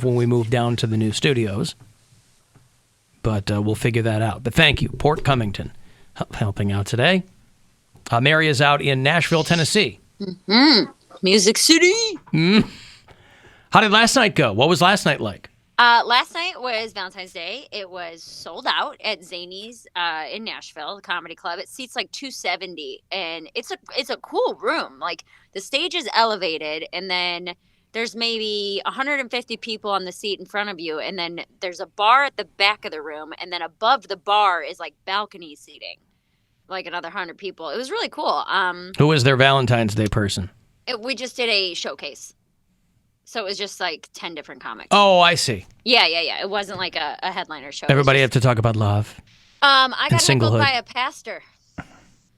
when we move down to the new studios. But we'll figure that out. But thank you, Port Cummington, helping out today. Mary is out in Nashville, Tennessee. Mm-hmm. Music City. How did last night go? What was last night like? Last night was Valentine's Day. It was sold out at Zany's in Nashville, the comedy club. It seats like 270, and it's a cool room. Like, the stage is elevated, and then there's maybe 150 people on the seat in front of you, and then there's a bar at the back of the room, and then above the bar is like balcony seating, like another 100 people. It was really cool. Who was their Valentine's Day person? We just did a showcase. So it was just like 10 different comics. Oh, I see. Yeah. It wasn't like a headliner show. Everybody have to talk about love. I got heckled by a pastor.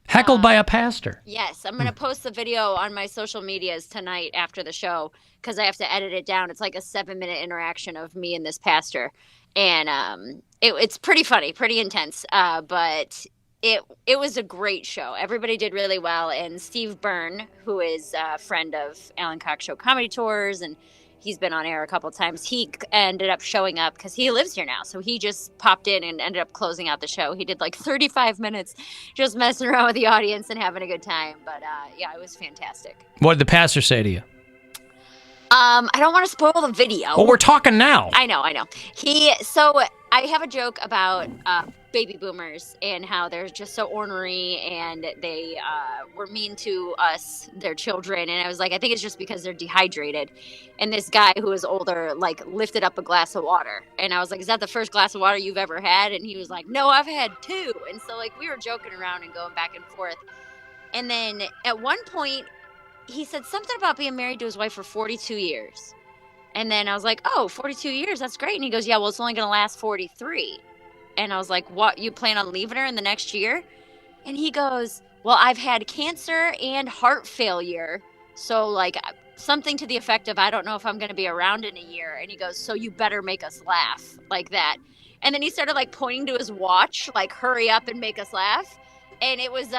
Heckled by a pastor? Yes. I'm going to post the video on my social medias tonight after the show because I have to edit it down. It's like a 7-minute interaction of me and this pastor. And it's pretty funny, pretty intense. But it was a great show. Everybody did really well. And Steve Byrne, who is a friend of Alan Cox Show Comedy Tours, and he's been on air a couple of times, he ended up showing up because he lives here now. So he just popped in and ended up closing out the show. He did like 35 minutes just messing around with the audience and having a good time. But yeah, it was fantastic. What did the pastor say to you? I don't want to spoil the video. Well, we're talking now. I know. So I have a joke about baby boomers and how they're just so ornery and they were mean to us, their children. And I was like, I think it's just because they're dehydrated. And this guy who was older, like, lifted up a glass of water. And I was like, is that the first glass of water you've ever had? And he was like, no, I've had 2. And so, like, we were joking around and going back and forth. And then at one point, he said something about being married to his wife for 42 years. And then I was like, oh, 42 years, that's great. And he goes, yeah, well, it's only going to last 43. And I was like, what, you plan on leaving her in the next year? And he goes, well, I've had cancer and heart failure. So, like, something to the effect of, I don't know if I'm going to be around in a year. And he goes, so you better make us laugh, like that. And then he started, like, pointing to his watch, like, hurry up and make us laugh. And it was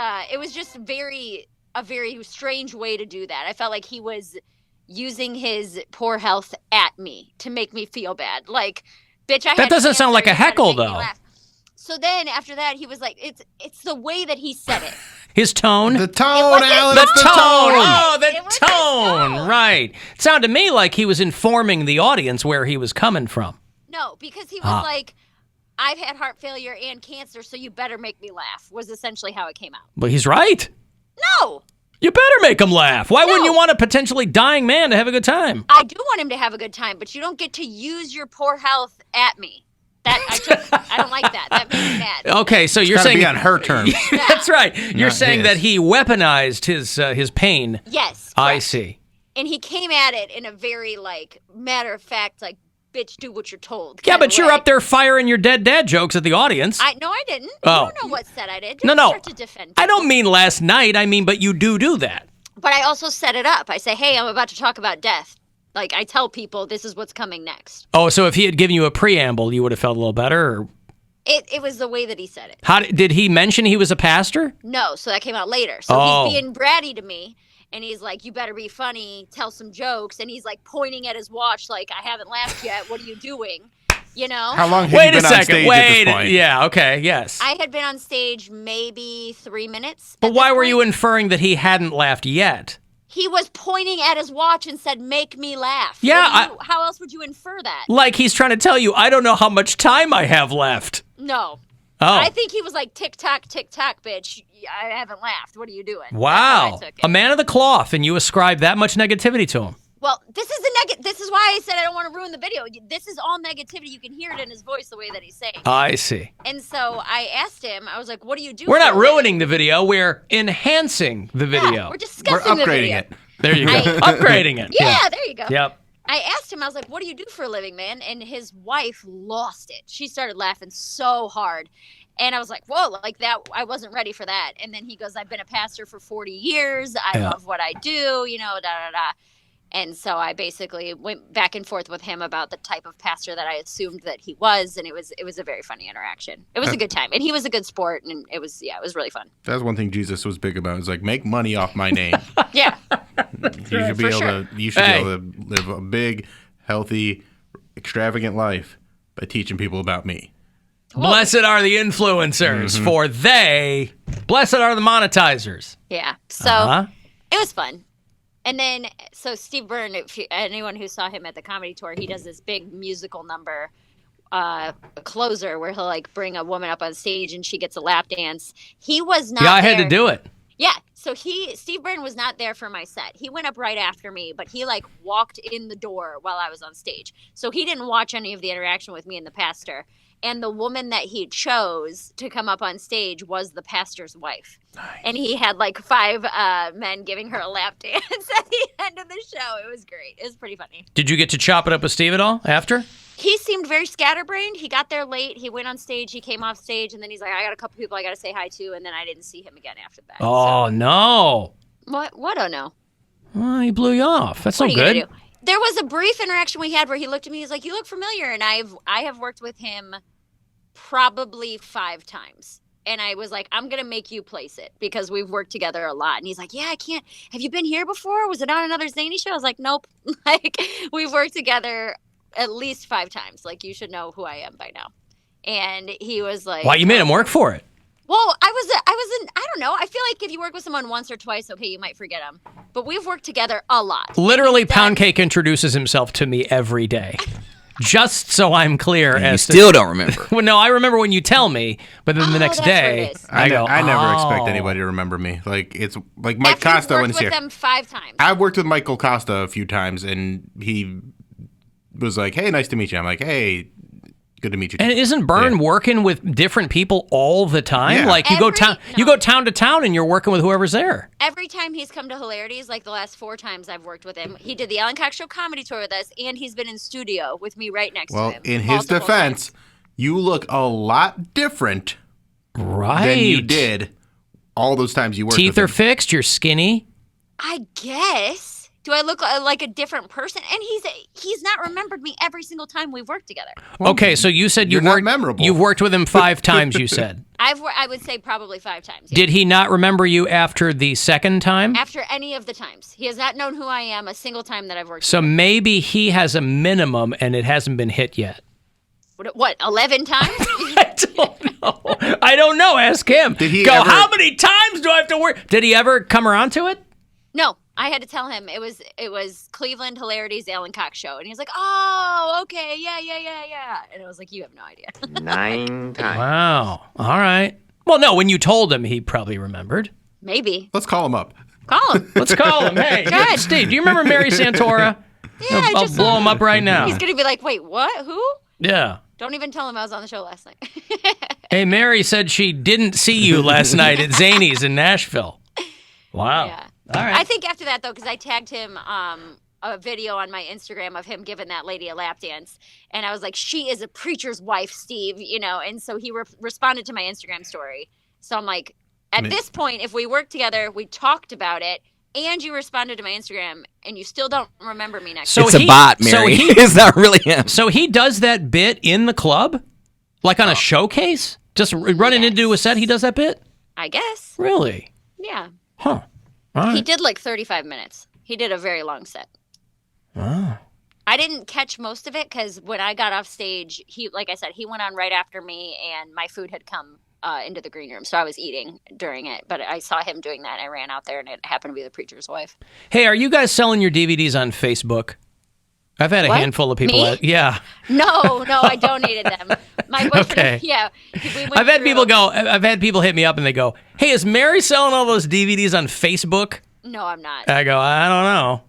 just a very strange way to do that. I felt like he was using his poor health at me to make me feel bad. Like, bitch, that doesn't sound like a heckle, though. So then after that, he was like, it's the way that he said it. His tone? The tone, Alan. The tone. Oh, the tone. Right. It sounded to me like he was informing the audience where he was coming from. No, because he was like, I've had heart failure and cancer, so you better make me laugh, was essentially how it came out. But he's right. No. You better make him laugh. Why wouldn't you want a potentially dying man to have a good time? I do want him to have a good time, but you don't get to use your poor health at me. I don't like that. That makes me mad. Okay, so you're saying be on her terms. That's right. You're saying that he weaponized his pain. Yes. Correct. I see. And he came at it in a very, like, matter of fact, like, bitch, do what you're told. Yeah, but you're up there firing your dead dad jokes at the audience. No, I didn't. Oh. You don't know what set I did. No. Start to defend people. I don't mean last night. I mean, but you do that. But I also set it up. I say, hey, I'm about to talk about death. Like, I tell people this is what's coming next. Oh, so if he had given you a preamble, you would have felt a little better? Or? It was the way that he said it. Did he mention he was a pastor? No, so that came out later. So he's being bratty to me, and he's like, you better be funny, tell some jokes. And he's, like, pointing at his watch like, I haven't laughed yet. What are you doing? You know? How long have you been on stage at this point? Yeah, okay, yes. I had been on stage maybe 3 minutes. But why were you inferring that he hadn't laughed yet? He was pointing at his watch and said, make me laugh. Yeah. How else would you infer that? Like he's trying to tell you, I don't know how much time I have left. No. Oh. I think he was like, tick-tock, bitch. I haven't laughed. What are you doing? Wow. A man of the cloth, and you ascribe that much negativity to him. Well, this is why I said I don't want to ruin the video. This is all negativity. You can hear it in his voice the way that he's saying. I see. And so I asked him, I was like, what do you do? We're not ruining the video. We're enhancing the video. Yeah, we're discussing the video. We're upgrading it. There you go. Upgrading it. Yeah, there you go. Yep. I asked him, I was like, what do you do for a living, man? And his wife lost it. She started laughing so hard. And I was like, whoa, like that, I wasn't ready for that. And then he goes, I've been a pastor for 40 years. I love what I do, da-da-da. And so I basically went back and forth with him about the type of pastor that I assumed that he was, and it was a very funny interaction. It was a good time, and he was a good sport, and it was really fun. That's one thing Jesus was big about. It was like, make money off my name. Yeah. You should be able to live a big, healthy, extravagant life by teaching people about me. Blessed are the influencers, for blessed are the monetizers. Yeah. So it was fun. And then, so Steve Byrne, anyone who saw him at the comedy tour, he does this big musical number, closer, where he'll like bring a woman up on stage and she gets a lap dance. He was not. Yeah, I there. had to do it. Yeah. So Steve Byrne was not there for my set. He went up right after me, but he like walked in the door while I was on stage. So he didn't watch any of the interaction with me and the pastor. And the woman that he chose to come up on stage was the pastor's wife. Nice. And he had like 5 men giving her a lap dance at the end of the show. It was great. It was pretty funny. Did you get to chop it up with Steve at all after? He seemed very scatterbrained. He got there late. He went on stage. He came off stage. And then he's like, I got a couple people I got to say hi to. And then I didn't see him again after that. Oh, no. What? Oh, no. Well, he blew you off. That's so good. There was a brief interaction we had where he looked at me. He's like, you look familiar. And I have worked with him probably 5 times. And I was like, I'm going to make you place it because we've worked together a lot. And he's like, yeah, I can't. Have you been here before? Was it on another Zany show? I was like, nope. Like, we've worked together at least 5 times. Like, you should know who I am by now. And he was like, why, you made him work for it? Well, I don't know. I feel like if you work with someone once or twice, okay, you might forget them. But we've worked together a lot. Literally, Poundcake introduces himself to me every day. Just so I'm clear. And you still don't remember. Well, no, I remember when you tell me, but then the next day, I never expect anybody to remember me. Like, it's like Mike Costa when he's here. I've worked with them 5 times. I've worked with Michael Costa a few times, and he was like, hey, nice to meet you. I'm like, hey, good to meet you. And isn't Byrne working with different people all the time? Yeah. Like, you go town to town, and you're working with whoever's there. Every time he's come to Hilarities, like the last 4 times I've worked with him, he did the Alan Cox Show comedy tour with us, and he's been in studio with me right next to him. Well, in his defense, you look a lot different than you did all those times you worked with him. Teeth are fixed, you're skinny. I guess. Do I look like a different person? And he's not remembered me every single time we've worked together. Okay, so you said you're not memorable. You've worked with him 5 times, you said. I would say probably 5 times. Yeah. Did he not remember you after the second time? After any of the times. He has not known who I am a single time that I've worked with So him. maybe he has a minimum and it hasn't been hit yet. What, 11 times? I don't know. Ask him. Did he how many times do I have to work? Did he ever come around to it? No. I had to tell him it was Cleveland Hilarities Alan Cox Show. And he was like, oh, okay, yeah. And I was like, you have no idea. 9 times. Wow. All right. Well, no, when you told him, he probably remembered. Maybe. Let's call him up. Call him. Let's call him. Hey, Good. Steve, do you remember Mary Santora? Yeah, I'll blow him up right now. He's going to be like, wait, what? Who? Yeah. Don't even tell him I was on the show last night. Hey, Mary said she didn't see you last night at Zany's in Nashville. Wow. Yeah. All right. I think after that, though, because I tagged him a video on my Instagram of him giving that lady a lap dance. And I was like, she is a preacher's wife, Steve, And so he responded to my Instagram story. So I'm like, at this point, if we worked together, we talked about it, and you responded to my Instagram, and you still don't remember me next time. It's a bot, Mary. It's not really him. So he does that bit in the club? Like on a showcase? Just running into a set, he does that bit? I guess. Really? Yeah. Huh. Right. He did like 35 minutes. He did a very long set. Oh. I didn't catch most of it because when I got off stage, like I said, he went on right after me, and my food had come into the green room, so I was eating during it. But I saw him doing that, and I ran out there, and it happened to be the preacher's wife. Hey, are you guys selling your DVDs on Facebook? I've had a handful of people. Me? Yeah. No, I donated them. My boyfriend. Okay. Yeah. I've had people hit me up and they go, "Hey, is Mary selling all those DVDs on Facebook?" No, I'm not. I go, "I don't know."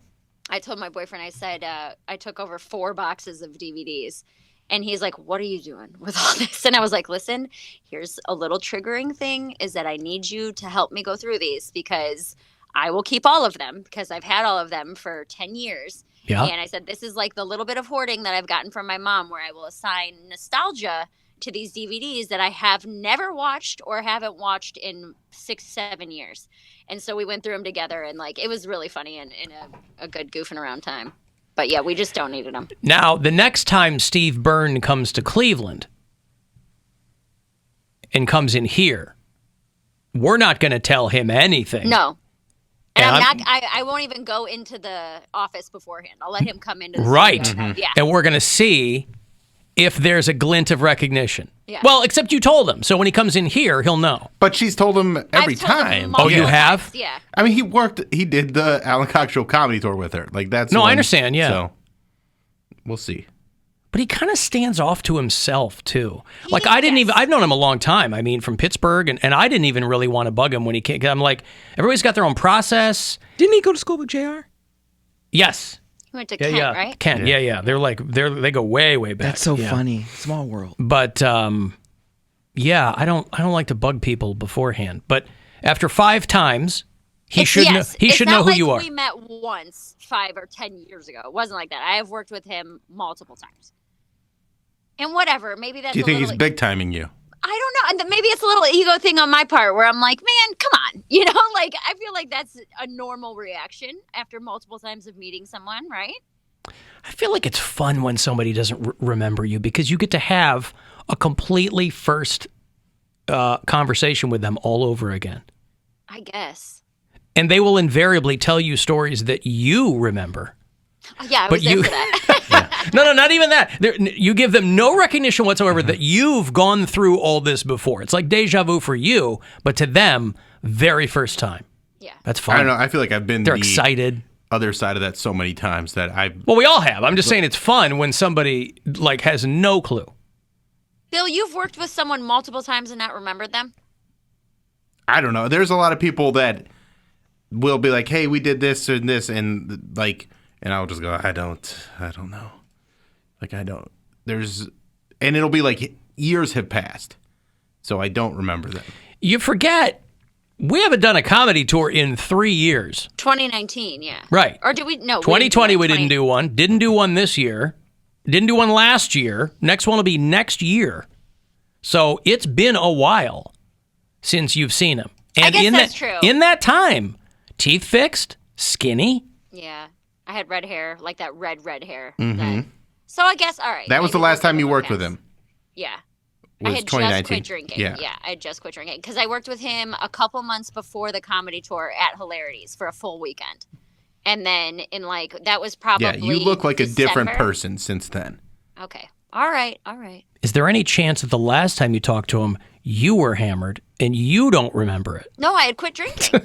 I told my boyfriend, I said, I took over 4 boxes of DVDs. And he's like, what are you doing with all this? And I was like, listen, here's a little triggering thing is that I need you to help me go through these because I will keep all of them because I've had all of them for 10 years. Yeah. And I said, this is like the little bit of hoarding that I've gotten from my mom where I will assign nostalgia to these DVDs that I have never watched or haven't watched in 6-7 years. And so we went through them together and like it was really funny and a good goofing around time. But yeah, we just donated them. Now, the next time Steve Byrne comes to Cleveland and comes in here, we're not going to tell him anything. No. And I won't even go into the office beforehand. I'll let him come into the right. studio. Yeah. And we're going to see if there's a glint of recognition. Yeah. Well, except you told him. So when he comes in here, he'll know. But she's told him every I've told him time. multiple you have? times, yeah. I mean, he did the Alan Cox Show comedy tour with her. Like, that's No, one, I understand, yeah. So, we'll see. But he kind of stands off to himself, too. Yes. I've known him a long time. I mean, from Pittsburgh, and I didn't even really want to bug him when he came. I'm like, everybody's got their own process. Didn't he go to school with JR? Yes. He went to Kent, right? Kent, yeah. They go way, way back. That's so funny. Small world. But, yeah, I don't like to bug people beforehand. But after 5 times, he should know who you are. We met once 5 or 10 years ago. It wasn't like that. I have worked with him multiple times. And whatever, maybe that's. Do you think he's big timing you? I don't know. And maybe it's a little ego thing on my part where I'm like, man, come on. Like I feel like that's a normal reaction after multiple times of meeting someone, right? I feel like it's fun when somebody doesn't remember you because you get to have a completely first conversation with them all over again. I guess. And they will invariably tell you stories that you remember. Yeah, I was there for that. No, not even that. You give them no recognition whatsoever that you've gone through all this before. It's like deja vu for you, but to them, very first time. Yeah. That's fun. I don't know. I feel like I've been They're excited. Other side of that so many times that Well, we all have. I'm just saying it's fun when somebody has no clue. Bill, you've worked with someone multiple times and not remembered them? I don't know. There's a lot of people that will be like, hey, we did this and this, and and I'll just go, I don't know. And it'll be like years have passed, so I don't remember them. You forget, we haven't done a comedy tour in 3 years. 2019, yeah. Right. Or did we? No. 2020, we didn't do one. Didn't do one this year. Didn't do one last year. Next one will be next year. So it's been a while since you've seen him. And I guess that's true. In that time, teeth fixed, skinny. Yeah. I had red hair, like that red hair. Mm-hmm. So I guess, all right. That was the last time you worked with him. Yeah. Was I had 2019. just quit drinking. Yeah, I had just quit drinking. Because I worked with him a couple months before the comedy tour at Hilarities for a full weekend. And then that was probably you look like December. a different person since then. Okay. All right. Is there any chance that the last time you talked to him, you were hammered and you don't remember it? No, I had quit drinking.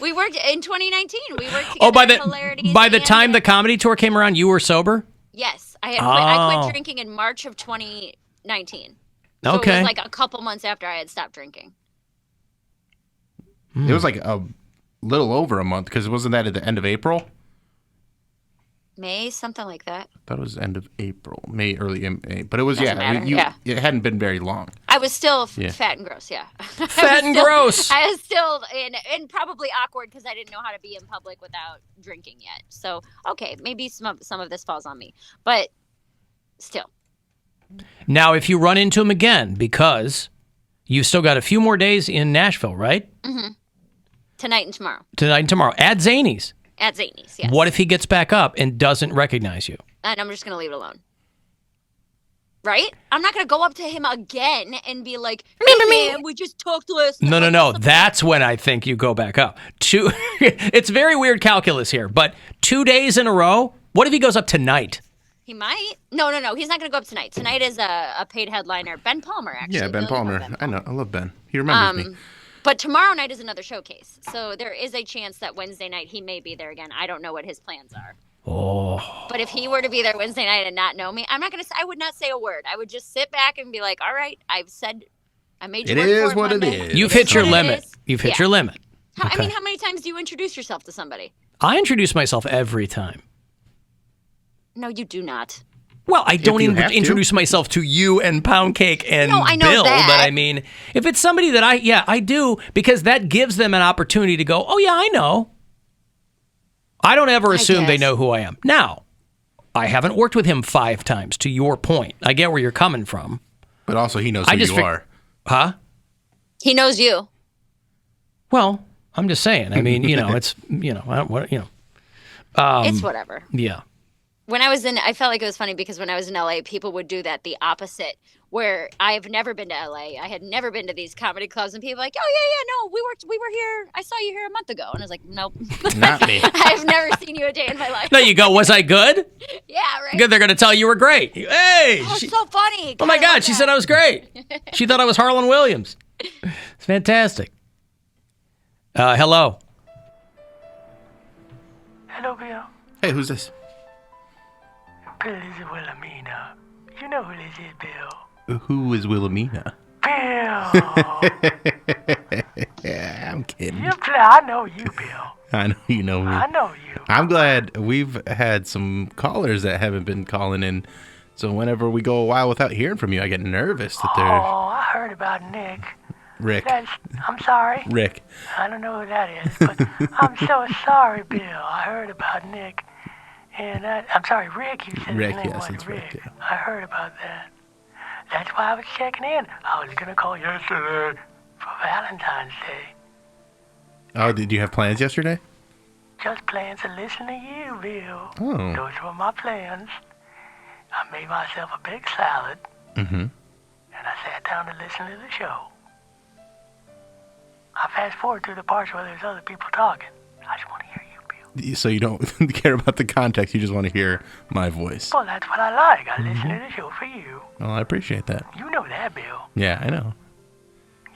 We worked in 2019. We worked together by at Hilarities. By the time the comedy tour came around, you were sober? Yes. I quit drinking in March of 2019. So okay. It was like a couple months after I had stopped drinking. It was like a little over a month, because wasn't that at the end of April? May, something like that. I thought it was end of April, May, early May. But it was, Doesn't matter. It hadn't been very long. I was still fat and gross, yeah. Fat and gross. I was still, and probably awkward because I didn't know how to be in public without drinking yet. So, okay, maybe some of this falls on me. But still. Now, if you run into him again, because you've still got a few more days in Nashville, right? Mm-hmm. Tonight and tomorrow. At Zany's. At Zany's, yes. What if he gets back up and doesn't recognize you? And I'm just going to leave it alone. Right? I'm not going to go up to him again and be like, hey, man, we just talked last night. No. That's when I think you go back up. It's very weird calculus here, but 2 days in a row? What if he goes up tonight? He might. No. He's not going to go up tonight. Tonight is a paid headliner. Ben Palmer, actually. Yeah, Ben Palmer. I know. I love Ben. He remembers me. But tomorrow night is another showcase. So there is a chance that Wednesday night he may be there again. I don't know what his plans are. Oh. But if he were to be there Wednesday night and not know me, I would not say a word. I would just sit back and be like, all right, I made you work for it. It is what it is. You've hit your limit. You've hit your limit. I mean, how many times do you introduce yourself to somebody? I introduce myself every time. No, you do not. Well, I don't even introduce myself to you and Poundcake and Bill, but I mean, if it's somebody that I do, because that gives them an opportunity to go, oh yeah, I know. I don't ever assume they know who I am. Now, I haven't worked with him 5 times, to your point. I get where you're coming from. But also he knows who you are. Huh? He knows you. Well, I'm just saying. I mean, it's, it's whatever. Yeah. I felt like it was funny because when I was in LA, people would do that the opposite. Where I have never been to LA, I had never been to these comedy clubs, and people were like, oh yeah, no, we were here. I saw you here a month ago, and I was like, nope, not me. I've never seen you a day in my life. There you go. Was I good? Yeah, right. Good. They're gonna tell you were great. Hey, so funny. Oh my God, she said I was great. She thought I was Harlan Williams. It's fantastic. Hello. Hello, Bill. Hey, who's this? Bill, this is Wilhelmina. You know who this is, Bill. Who is Wilhelmina? Bill. Yeah, I'm kidding. I know you, Bill. I know you know me. I know you. I'm glad we've had some callers that haven't been calling in. So whenever we go a while without hearing from you, I get nervous that they're... Oh, I heard about Nick. Rick. I'm sorry. Rick. I don't know who that is, but I'm so sorry, Bill. I heard about Nick. And I'm sorry, Rick. You said Rick, his name yes, was it's Rick. Rick, yeah. I heard about that. That's why I was checking in. I was going to call yesterday for Valentine's Day. Oh, did you have plans yesterday? Just plans to listen to you, Bill. Oh. Those were my plans. I made myself a big salad. Mm-hmm. And I sat down to listen to the show. I fast forward through the parts where there's other people talking. I just want to hear you, Bill. So you don't care about the context, you just want to hear my voice. Well, that's what I like. I listen to the show for you. Well, I appreciate that. You know that, Bill. Yeah, I know.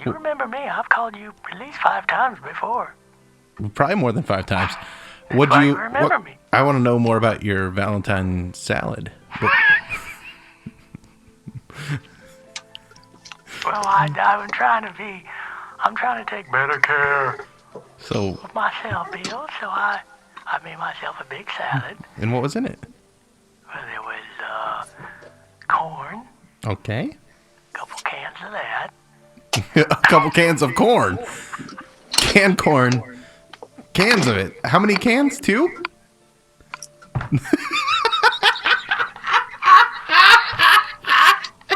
You remember me. I've called you at least 5 times before. Probably more than 5 times. That's why you remember me. I want to know more about your Valentine salad. Well, I'm trying to take better care of myself, Bill. So I made myself a big salad. And what was in it? Well, there was corn. Okay. A couple cans of that. A couple cans of corn. Canned corn. Cans of it. How many cans? 2?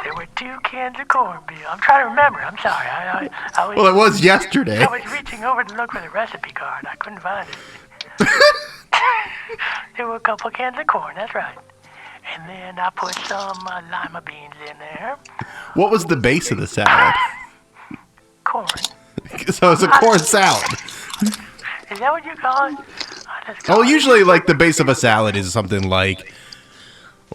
There were 2 cans of corn, Bill. I'm trying to remember. I'm sorry. Well, it was yesterday. I was reaching over to look for the recipe card. I couldn't find it. There were a couple cans of corn. That's right. And then I put some lima beans in there. What was the base of the salad? Corn. So it's a corn salad. Is that what you call it? Usually like the base of a salad is something like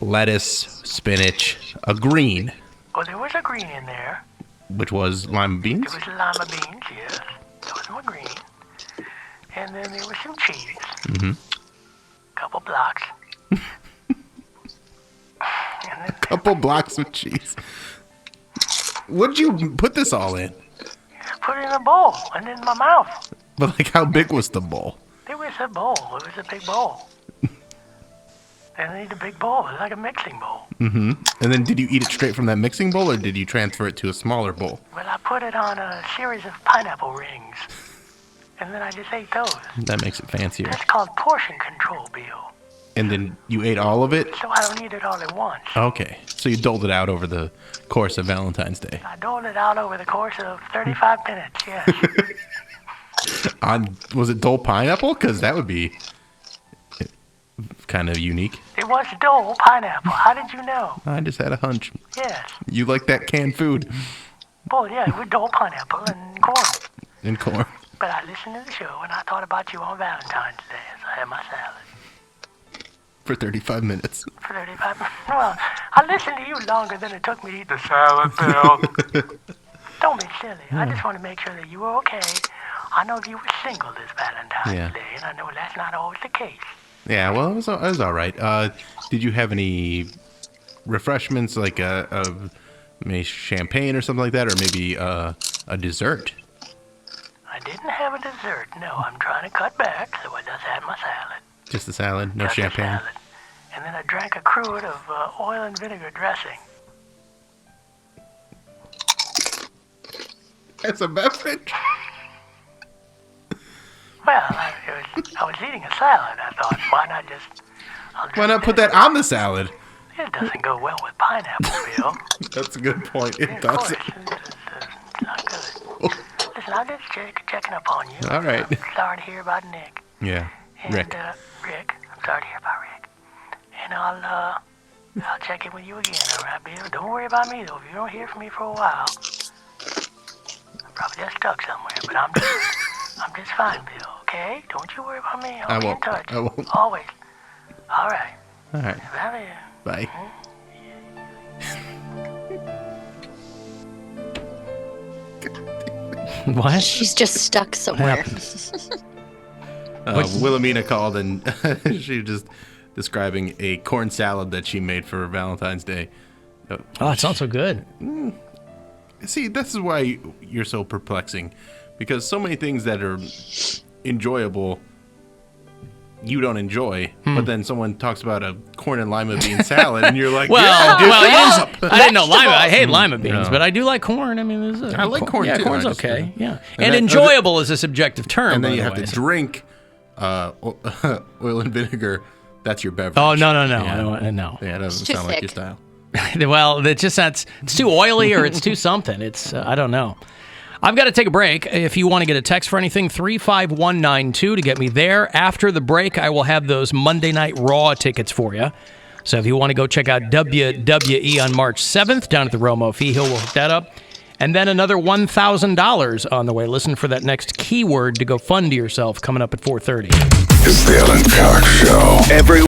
lettuce, spinach, a green. Well, there was a green in there. Which was lima beans? There was lima beans, yes. There was some green. And then there was some cheese. Mm-hmm. A couple blocks. Couple blocks of cheese. What'd you put this all in? Put it in a bowl and in my mouth. But like, how big was the bowl? It was a bowl. It was a big bowl. And I need a big bowl. It's like a mixing bowl. Mm-hmm. And then did you eat it straight from that mixing bowl, or did you transfer it to a smaller bowl? Well, I put it on a series of pineapple rings. And then I just ate those. That makes it fancier. That's called portion control, Bill. And then you ate all of it? So I don't eat it all at once. Okay. So you doled it out over the course of Valentine's Day. I doled it out over the course of 35 minutes, yes. Was it Dole pineapple? Because that would be kind of unique. It was Dole pineapple. How did you know? I just had a hunch. Yes. You like that canned food. Well, yeah, it was Dole pineapple and corn. And corn. But I listened to the show, and I thought about you on Valentine's Day as I had my salad. For 35 minutes. For 35 minutes? Well, I listened to you longer than it took me to eat the salad, Bill. Don't be silly. I just want to make sure that you were okay. I know you were single this Valentine's Day, and I know that's not always the case. Yeah, well, it was all right. Did you have any refreshments, like maybe champagne or something like that, or maybe a dessert? I didn't have a dessert. No, I'm trying to cut back, so I just had my salad. Just the salad, no just champagne? The salad. And then I drank a cruet of oil and vinegar dressing. As a beverage? Well, I was eating a salad. I thought, why not put that on the salad? It doesn't go well with pineapple, Bill. That's a good point. It Of doesn't. course, it's not good. Listen, I'm just checking up on you. All right. I'm sorry to hear about Nick. Yeah, And, Rick. Rick. I'm sorry to hear about Rick. and I'll check in with you again, all right, Bill? Don't worry about me, though. If you don't hear from me for a while, I'm probably just stuck somewhere, but I'm just fine, Bill, okay? Don't you worry about me. I'll be in touch. I won't. Always. All right. All right. Bye. What? She's just stuck somewhere. Wilhelmina called, and she was just describing a corn salad that she made for Valentine's Day. Oh, it sounds so good. See, this is why you're so perplexing, because so many things that are enjoyable you don't enjoy, but then someone talks about a corn and lima bean salad, and you're like, I didn't know lima. I hate lima beans, but I do like corn. I mean, I like corn too. Corn's okay. Yeah, and enjoyable is a subjective term. And then you have to drink oil and vinegar. That's your beverage. Oh no! Yeah, it doesn't sound like your style. Well, it's too oily or it's too something. It's I don't know. I've got to take a break. If you want to get a text for anything, 35192 to get me there. After the break, I will have those Monday Night Raw tickets for you. So if you want to go check out WWE on March 7th down at the Romo Fee Hill, we'll hook that up. And then another $1,000 on the way. Listen for that next keyword to go fund to yourself coming up at 4:30. It's the Alan Cox Show.